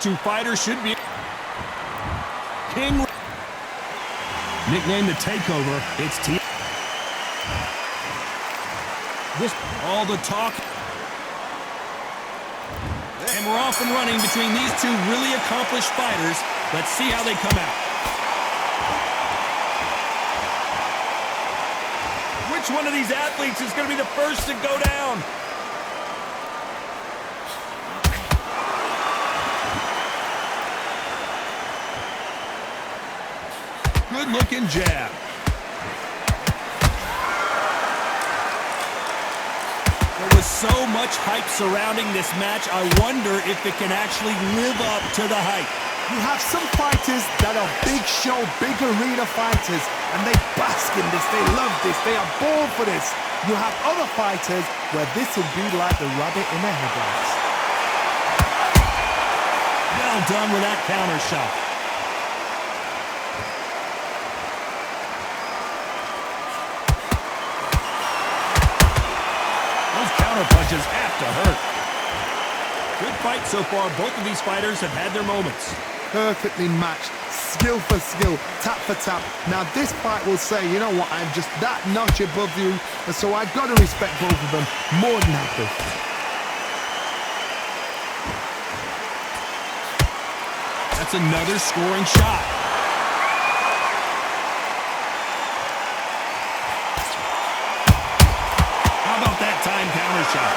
Two fighters should be King. Nicknamed the Takeover, it's T. This all the talk. And we're off and running between these two really accomplished fighters. Let's see how they come out. Which one of these athletes is going to be the first to go down? Good-looking jab. There was so much hype surrounding this match, I wonder if it can actually live up to the hype. You have some fighters that are big show, big arena fighters, and they bask in this, they love this, they are born for this. You have other fighters where this will be like the rabbit in the headlights. Well done with that counter shot. Those counter punches have to hurt. Good fight so far. Both of these fighters have had their moments. Perfectly matched, skill for skill, tap for tap. Now this fight will say, you know what, I'm just that notch above you, and so I've got to respect both of them more than happy. That's another scoring shot. How about that time counter shot?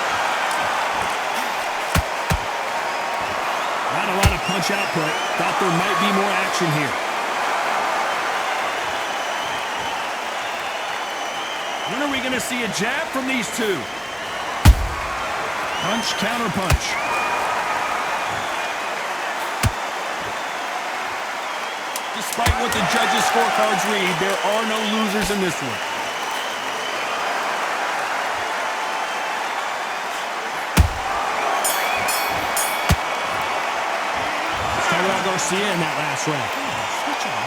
Not a lot of punch output. Thought there might be more action here. When are we going to see a jab from these two? Punch, counter punch. Despite what the judges' scorecards read, there are no losers in this one. Garcia in that last round. Switch on.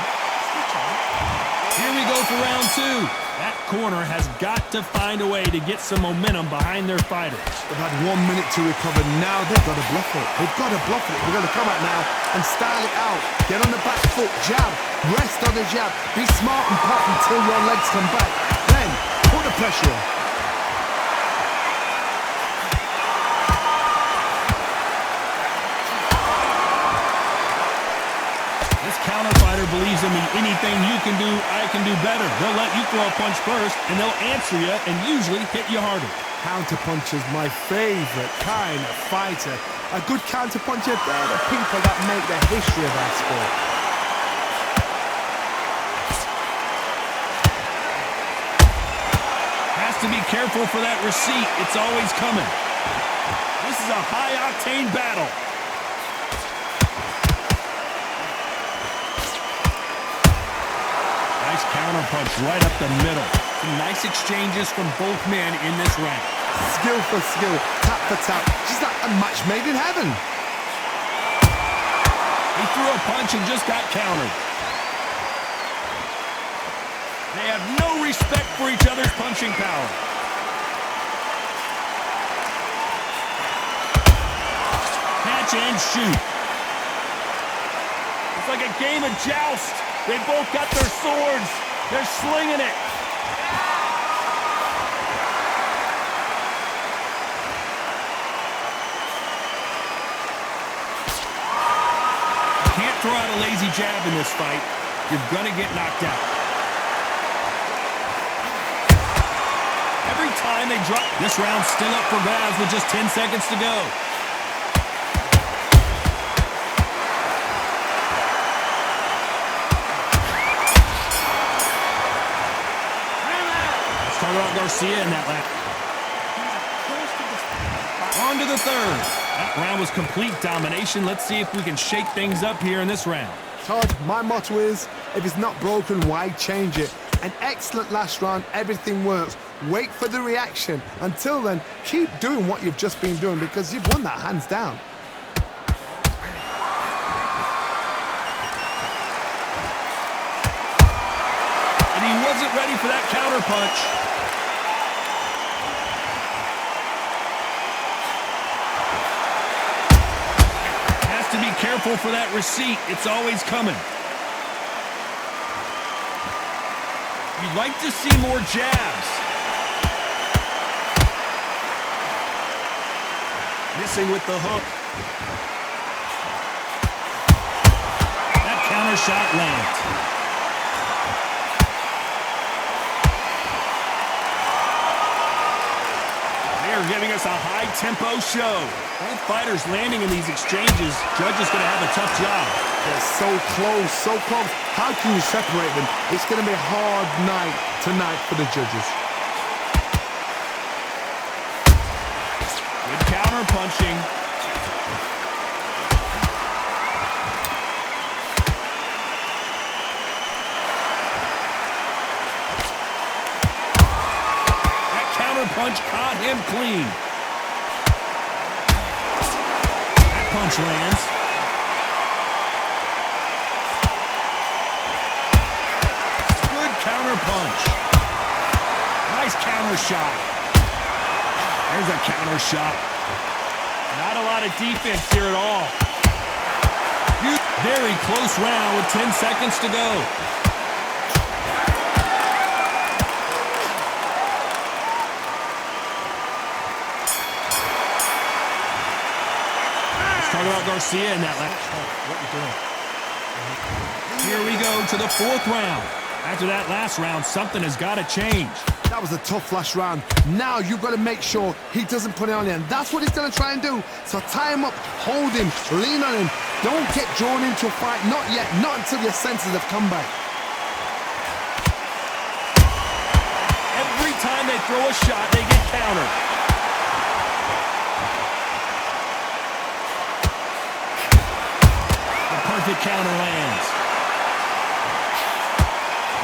Here we go for round two. That corner has got to find a way to get some momentum behind their fighters. They've had 1 minute to recover. Now they've got to bluff it. They've got to bluff it. They're going to come out now and style it out. Get on the back foot, jab, rest on the jab. Be smart and pop until your legs come back. Then put the pressure on. Counter fighter believes in me. Anything you can do, I can do better. They'll let you throw a punch first, and they'll answer you and usually hit you harder. Counter puncher's my favorite kind of fighter. A good counter puncher, they're the people that make the history of our sport. Has to be careful for that receipt. It's always coming. This is a high-octane battle. Counter punch right up the middle. Some nice exchanges from both men in this round. Skill for skill, tap for tap. Just like a match made in heaven. He threw a punch and just got countered. They have no respect for each other's punching power. Catch and shoot. It's like a game of joust. They both got their swords. They're slinging it. You can't throw out a lazy jab in this fight. You're going to get knocked out. Every time they drop. This round's still up for grabs with just 10 seconds to go. Garcia in that lap. On to the third. That round was complete domination. Let's see if we can shake things up here in this round. Todd, my motto is, if it's not broken, why change it? An excellent last round, everything works. Wait for the reaction. Until then, keep doing what you've just been doing because you've won that hands down. And he wasn't ready for that counter punch. To be careful thankful for that receipt. It's always coming. You'd like to see more jabs. Missing with the hook. That counter shot lands. They are giving us a high-tempo show. Both fighters landing in these exchanges. Judge is going to have a tough job. They're so close, so close. How can you separate them? It's going to be a hard night tonight for the judges. Good counter punching. That counter punch caught him clean. That punch lands. Good counter punch. Nice counter shot. There's a counter shot. Not a lot of defense here at all. Very close round with 10 seconds to go. Let's talk about Garcia in that last. What you doing? Here we go to the 4th round. After that last round, something has got to change. That was a tough last round. Now you've got to make sure he doesn't put it on you. And that's what he's going to try and do. So tie him up, hold him, lean on him. Don't get drawn into a fight. Not yet. Not until your senses have come back. Every time they throw a shot, they get countered. The perfect counter lands.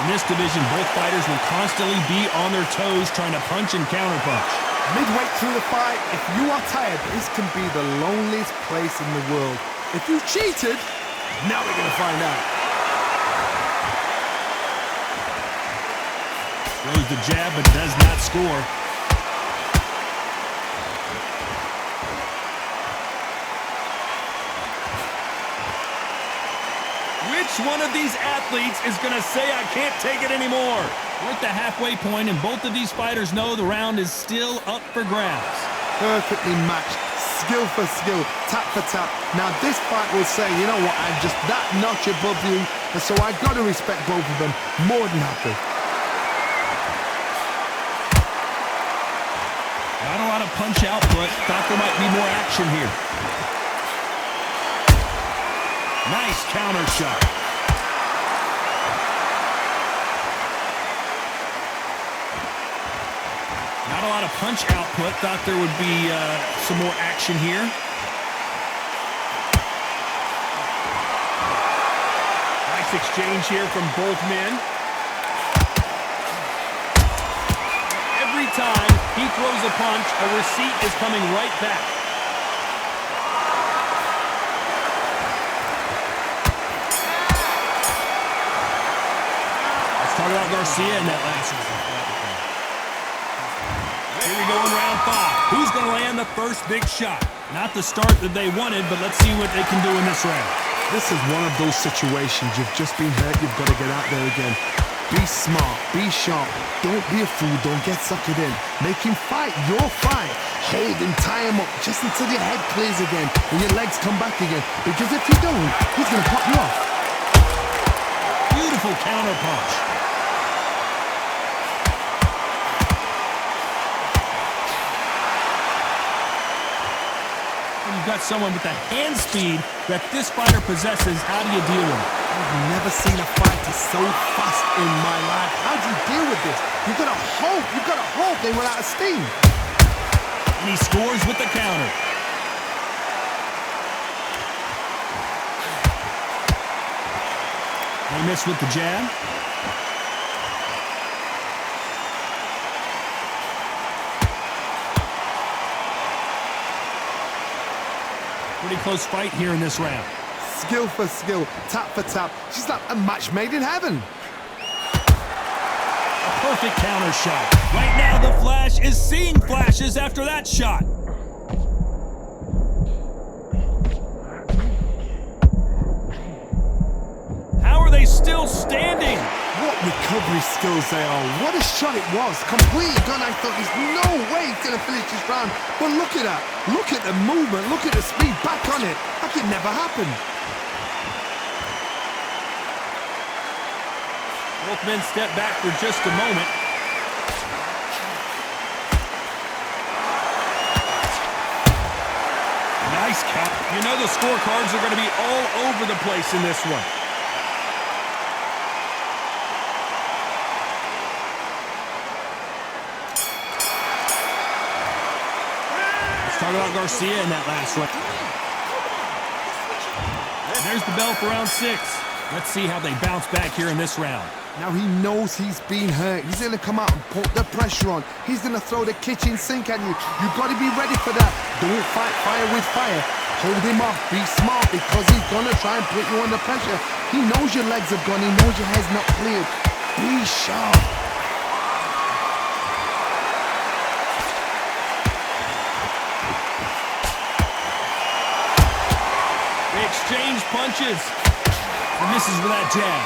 In this division, both fighters will constantly be on their toes trying to punch and counterpunch. Midway through the fight, if you are tired, this can be the loneliest place in the world. If you cheated, now we're going to find out. Throws the jab but does not score. Which one of these athletes is going to say, I can't take it anymore? We're at the halfway point, and both of these fighters know the round is still up for grabs. Perfectly matched, skill for skill, tap for tap. Now this fight will say, you know what, I'm just that notch above you, and so I've got to respect both of them more than happy. Not a lot of punch output. Thought there might be more action here. Nice counter shot. Not a lot of punch output. Thought there would be some more action here. Nice exchange here from both men. Every time he throws a punch, a receipt is coming right back. Talk about Garcia in that last one. Here we go in round 5. Who's going to land the first big shot? Not the start that they wanted, but let's see what they can do in this round. This is one of those situations. You've just been hurt. You've got to get out there again. Be smart. Be sharp. Don't be a fool. Don't get suckered in. Make him fight your fight. Hold him, tie him up just until your head clears again and your legs come back again. Because if you don't, he's going to pop you off. Beautiful counter punch. You've got someone with the hand speed that this fighter possesses. How do you deal with it? I've never seen a fighter so fast in my life. How do you deal with this? You've got to hope they run out of steam. And he scores with the counter. They miss with the jab. Pretty close fight here in this round. Skill for skill, tap for tap. She's like a match made in heaven. A perfect counter shot. Right now, the Flash is seeing flashes after that shot. outstanding. What recovery skills they are. What a shot it was. Completely gone. I thought there's no way he's going to finish this round. But look at that. Look at the movement. Look at the speed. Back on it. Like it never happened. Both men step back for just a moment. Nice count. You know the scorecards are going to be all over the place in this one. Let's talk about Garcia in that last one. There's the bell for round 6. Let's see how they bounce back here in this round. Now he knows he's been hurt. He's going to come out and put the pressure on. He's going to throw the kitchen sink at you. You've got to be ready for that. Don't fight fire with fire. Hold him off. Be smart because he's going to try and put you under pressure. He knows your legs have gone. He knows your head's not cleared. Be sharp. They exchange punches. And misses with that jab.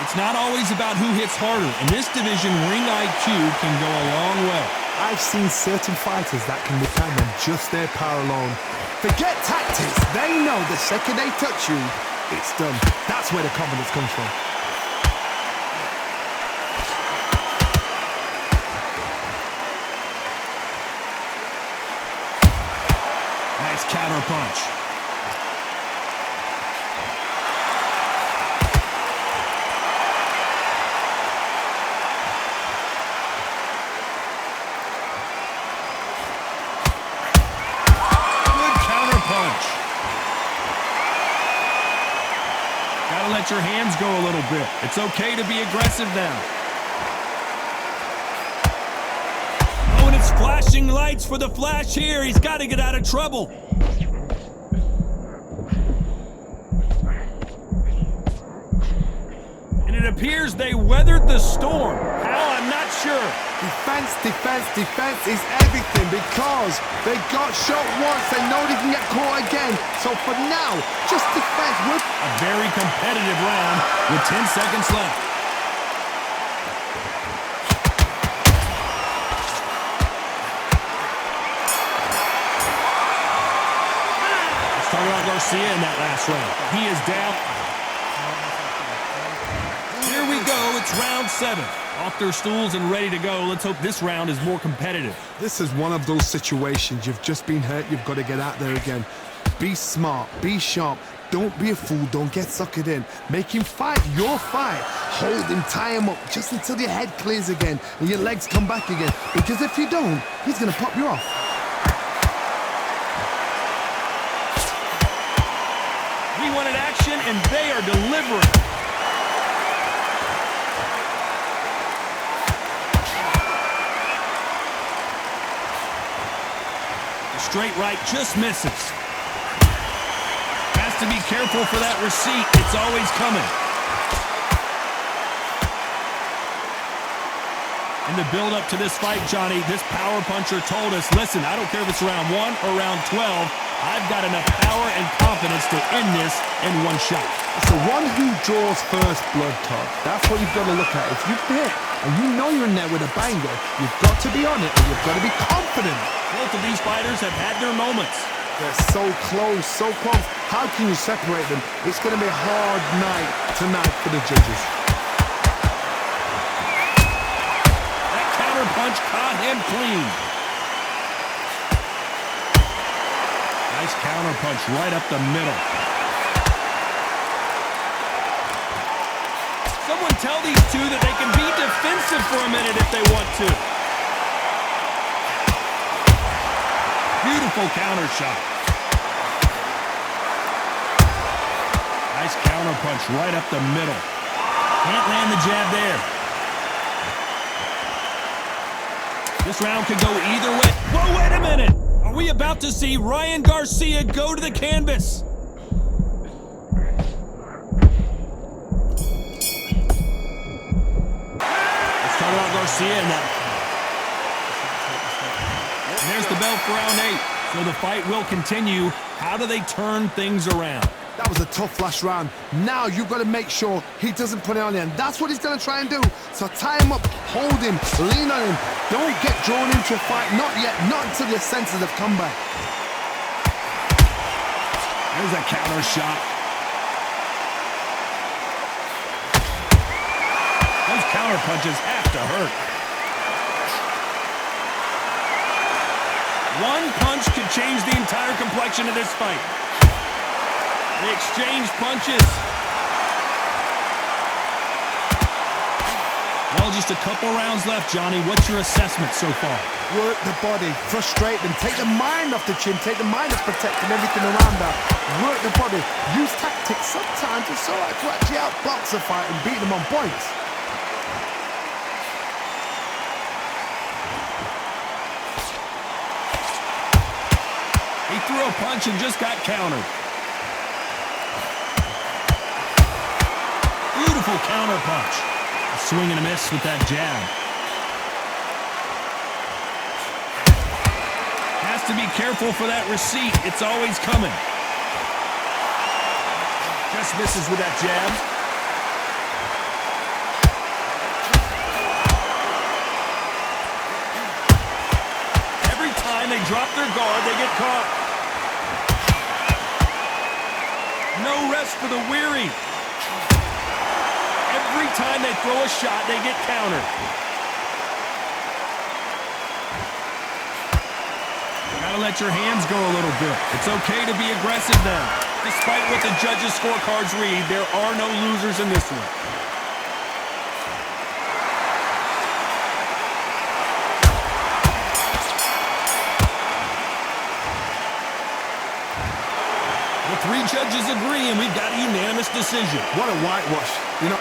It's not always about who hits harder. In this division, ring IQ can go a long way. I've seen certain fighters that can depend on just their power alone. Forget tactics. They know the second they touch you, it's done. That's where the confidence comes from. Nice counter punch. Gotta let your hands go a little bit. It's okay to be aggressive now. Oh, and it's flashing lights for the flash here. He's got to get out of trouble. And it appears they weathered the storm. How? I'm not sure. Defense, defense, defense is everything because they got shot once. They know they can get caught again. So for now, just defense. A very competitive round with 10 seconds left. Let's talk about Garcia in that last round. He is down. Here we go. It's round 7. Off their stools and ready to go. Let's hope this round is more competitive. This is one of those situations. You've just been hurt. You've got to get out there again. Be smart. Be sharp. Don't be a fool. Don't get suckered in. Make him fight your fight. Hold him. Tie him up just until your head clears again and your legs come back again. Because if you don't, he's going to pop you off. We wanted action, and they are delivering. Straight right just misses. Has to be careful for that receipt. It's always coming. In the build-up to this fight, Johnny, this power puncher told us, listen, I don't care if it's round 1 or round 12, I've got enough power and confidence to end this in one shot. It's the one who draws first blood, Todd. That's what you've got to look at. If you've hit and you know you're in there with a banger, you've got to be on it and you've got to be confident. Both of these fighters have had their moments. They're so close, so close. How can you separate them? It's going to be a hard night tonight for the judges. That counter punch caught him clean. Nice counter punch right up the middle. Someone tell these two that they can be defensive for a minute if they want to. Beautiful counter shot. Nice counter punch right up the middle. Can't land the jab there. This round could go either way. Whoa, wait a minute! Are we about to see Ryan Garcia go to the canvas? Let's talk about Garcia in that. And there's the bell for round 8. So the fight will continue. How do they turn things around? That was a tough last round. Now you've got to make sure he doesn't put it on you, and that's what he's going to try and do. So tie him up, hold him, lean on him. Don't get drawn into a fight. Not yet. Not until your senses have come back. There's a counter shot. Those counter punches have to hurt. One punch could change the entire complexion of this fight. They exchange punches. Well, just a couple rounds left, Johnny. What's your assessment so far? Work the body, frustrate them, take the mind off the chin, take the mind off protecting everything around that. Work the body, use tactics. Sometimes it's all right to actually outbox a fight and beat them on points. He threw a punch and just got countered. Beautiful counter punch. A swing and a miss with that jab. Has to be careful for that receipt. It's always coming. Just misses with that jab. Every time they drop their guard, they get caught. No rest for the weary. Every time they throw a shot, they get countered. Gotta let your hands go a little bit. It's okay to be aggressive now. Despite what the judges' scorecards read, there are no losers in this one. The three judges agree, and we've got a unanimous decision. What a whitewash. You know,